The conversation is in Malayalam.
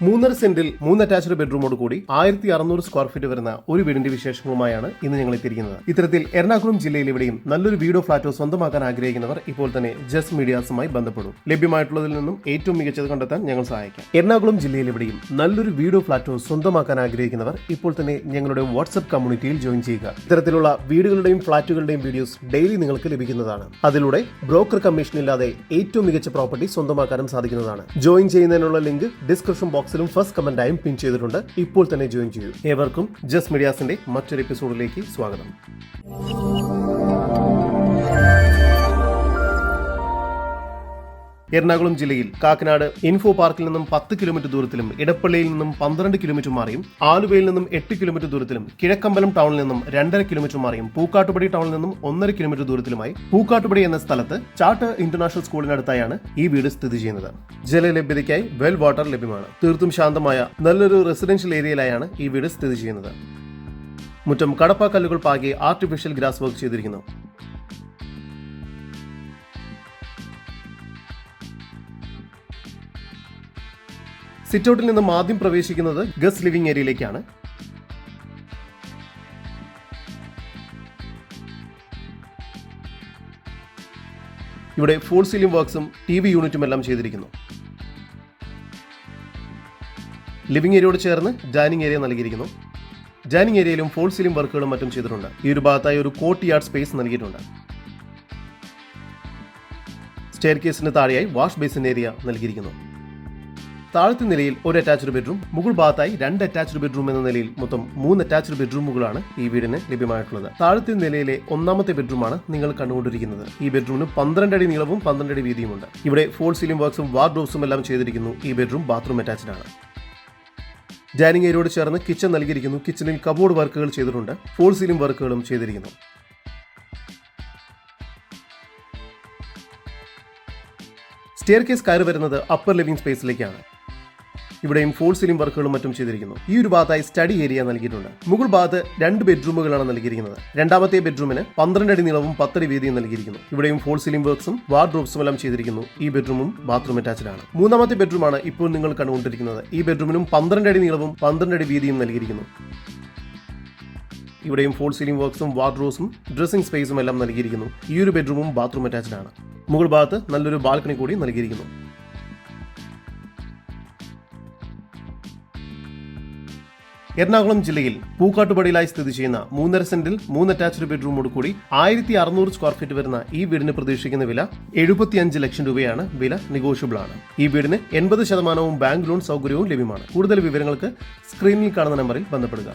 3.5 സെന്റിൽ 3 അറ്റാച്ച്ഡ് ബെഡ്റൂമോട് കൂടി 1600 സ്ക്വയർ ഫീറ്റ് വരുന്ന ഒരു വീടിന്റെ വിശേഷങ്ങളുമായാണ് ഇന്ന് ഞങ്ങൾ എത്തിയിരിക്കുന്നത്. ഇത്തരത്തിൽ എറണാകുളം ജില്ലയിൽ എവിടെയും നല്ലൊരു വീടോ ഫ്ളാറ്റോ സ്വന്തമാക്കാൻ ആഗ്രഹിക്കുന്നവർ ഇപ്പോൾ തന്നെ ജസ്റ്റ് മീഡിയാസുമായി ബന്ധപ്പെടും. ലഭ്യമായിട്ടുള്ളതിൽ നിന്നും ഏറ്റവും മികച്ചത് കണ്ടെത്താൻ ഞങ്ങൾ സഹായിക്കാം. എറണാകുളം ജില്ലയിൽ എവിടെയും നല്ലൊരു വീടോ ഫ്ളാറ്റോ സ്വന്തമാക്കാൻ ആഗ്രഹിക്കുന്നവർ ഇപ്പോൾ തന്നെ ഞങ്ങളുടെ വാട്സ്ആപ്പ് കമ്മ്യൂണിറ്റിയിൽ ജോയിൻ ചെയ്യുക. ഇത്തരത്തിലുള്ള വീടുകളുടെയും ഫ്ളാറ്റുകളുടെയും വീഡിയോസ് ഡെയിലി നിങ്ങൾക്ക് ലഭിക്കുന്നതാണ്. അതിലൂടെ ബ്രോക്കർ കമ്മീഷൻ ഇല്ലാതെ ഏറ്റവും മികച്ച പ്രോപ്പർട്ടി സ്വന്തമാക്കാനും സാധിക്കുന്നതാണ്. ജോയിൻ ചെയ്യുന്നതിനുള്ള ലിങ്ക് ഡിസ്ക്രിപ്ഷൻ ബോക്സിലും ഫസ്റ്റ് കമന്റായും പിൻ ചെയ്തിട്ടുണ്ട്. ഇപ്പോൾ തന്നെ ജോയിൻ ചെയ്യൂ. ഏവർക്കും ജസ്റ്റ് മീഡിയാസിന്റെ മറ്റൊരു എപ്പിസോഡിലേക്ക് സ്വാഗതം. എറണാകുളം ജില്ലയിൽ കാക്കനാട് ഇൻഫോ പാർക്കിൽ നിന്നും 10 കിലോമീറ്റർ ദൂരത്തിലും ഇടപ്പള്ളിയിൽ നിന്നും 12 കിലോമീറ്റർ മാറിയും ആലുവയിൽ നിന്നും 8 കിലോമീറ്റർ ദൂരത്തിലും കിഴക്കമ്പലം ടൗണിൽ നിന്നും 2.5 കിലോമീറ്റർ മാറിയും പൂക്കാട്ടുപടി ടൗണിൽ നിന്നും 1.5 കിലോമീറ്റർ ദൂരത്തിലുമായി പൂക്കാട്ടുപടി എന്ന സ്ഥലത്ത് ചാർട്ടർ ഇന്റർനാഷണൽ സ്കൂളിനടുത്തായാണ് ഈ വീട് സ്ഥിതി ചെയ്യുന്നത്. ജലലഭ്യതയ്ക്കായി വെൽ വാട്ടർ ലഭ്യമാണ്. തീർത്തും ശാന്തമായ നല്ലൊരു റെസിഡൻഷ്യൽ ഏരിയയിലായാണ് ഈ വീട് സ്ഥിതി ചെയ്യുന്നത്. മുറ്റം കടപ്പ കല്ലുകൾ പാകി ആർട്ടിഫിഷ്യൽ ഗ്രാസ് വർക്ക് ചെയ്തിരിക്കുന്നു. സിറ്റൗട്ടിൽ നിന്നും ആദ്യം പ്രവേശിക്കുന്നത് ഗസ്റ്റ് ലിവിംഗ് ഏരിയയിലേക്കാണ്. ഇവിടെ ഫോൾ സീലിംഗ് വർക്ക്സും TV യൂണിറ്റും എല്ലാം ചെയ്തിരിക്കുന്നു. ലിവിംഗ് ഏരിയയോട് ചേർന്ന് ഡൈനിങ് ഏരിയ നൽകിയിരിക്കുന്നു. ഡൈനിങ് ഏരിയയിലും ഫോൾ സീലിംഗ് വർക്കുകളും മറ്റും ചെയ്തിട്ടുണ്ട്. ഈ ഒരു ഭാഗത്തായി ഒരു കോർട്ട് യാർഡ് സ്പേസ് നൽകിയിട്ടുണ്ട്. സ്റ്റെയർ കേസിന് താഴെയായി വാഷ് ബേസിൻ ഏരിയ നൽകിയിരിക്കുന്നു. താഴത്തെ നിലയിൽ ഒരു അറ്റാച്ച്ഡ് ബെഡ്റൂം, മുകൾ ഭാഗത്തായി 2 അറ്റാച്ച്ഡ് ബെഡ്റൂം എന്ന നിലയിൽ മൊത്തം 3 അറ്റാച്ച്ഡ് ബെഡ്റൂമുകളാണ് ഈ വീടിന് ലഭ്യമായിട്ടുള്ളത്. താഴത്തെ നിലയിലെ ഒന്നാമത്തെ ബെഡ്റൂമാണ് നിങ്ങൾ കണ്ടുകൊണ്ടിരിക്കുന്നത്. ഈ ബെഡ്റൂമിന് 12 അടി നീളവും 12 അടി വീതിയുമുണ്ട്. ഇവിടെ ഫോൾ സീലിംഗ് വർക്ക്സും വാർഡ്രോബ്സും എല്ലാം ചെയ്തിരിക്കുന്നു. ഈ ബെഡ്റൂം ബാത്റൂം അറ്റാച്ച്ഡ് ആണ്. ഡൈനിങ് ഏരിയയോട് ചേർന്ന് കിച്ചൺ നൽകിയിരിക്കുന്നു. കിച്ചണിൽ കബോർഡ് വർക്കുകൾ ചെയ്തിട്ടുണ്ട്. ഫോൾ സീലിംഗ് വർക്കുകളും ചെയ്തിരിക്കുന്നു. സ്റ്റെയർ കേസ് കയറി വരുന്നത് അപ്പർ ലിവിംഗ് സ്പേസിലേക്കാണ്. ഇവിടെയും ഫോൾ സീലിംഗ് വർക്കുകളും മറ്റും ചെയ്തിരിക്കുന്നു. ഈ ഒരു ഭാഗത്തായി സ്റ്റഡി ഏരിയ നൽകിയിട്ടുണ്ട്. മുകൾ ഭാഗത്ത് 2 ബെഡ്റൂമുകളാണ് നൽകിയിരിക്കുന്നത്. രണ്ടാമത്തെ ബെഡ്റൂമിന് 12 അടി നീളവും 10 അടി വീതിയും നൽകിയിരിക്കുന്നു. ഇവിടെയും ഫോൾ സീലിംഗ് വർക്ക്സും വാർഡ്രോബ്സും എല്ലാം ചെയ്തിരിക്കുന്നു. ഈ ബെഡ്റൂമും ബാത്റൂം അറ്റാച്ച്ഡ് ആണ്. മൂന്നാമത്തെ ബെഡ്റൂമാണ് ഇപ്പോൾ നിങ്ങൾ കണ്ടുകൊണ്ടിരിക്കുന്നത്. ഈ ബെഡ്റൂമിനും 12 അടി നീളവും 12 അടി വീതിയും നൽകിയിരിക്കുന്നു. ഇവിടെയും ഫോൾ സീലിംഗ് വർക്ക്സും വാർഡ്രോബ്സും ഡ്രസ്സിംഗ് സ്പേസും എല്ലാം നൽകിയിരിക്കുന്നു. ഈ ഒരു ബെഡ്റൂമും ബാത്റൂം അറ്റാച്ച്ഡ് ആണ്. മുകൾ ഭാഗത്ത് നല്ലൊരു ബാൽക്കണി കൂടി നൽകിയിരിക്കുന്നു. എറണാകുളം ജില്ലയിൽ പൂക്കാട്ടുപടിയിലായി സ്ഥിതി ചെയ്യുന്ന 3.5 സെന്റിൽ 3 അറ്റാച്ച്ഡ് ബെഡ്റൂമോട് കൂടി 1600 സ്ക്വയർ ഫീറ്റ് വരുന്ന ഈ വീടിന് പ്രതീക്ഷിക്കുന്ന വില 75 ലക്ഷം രൂപയാണ്. വില നെഗോഷ്യബിൾ ആണ്. ഈ വീടിന് 80% ബാങ്ക് ലോൺ സൗകര്യവും ലഭ്യമാണ്. കൂടുതൽ വിവരങ്ങൾക്ക് സ്ക്രീനിൽ കാണുന്ന നമ്പറിൽ ബന്ധപ്പെടുക.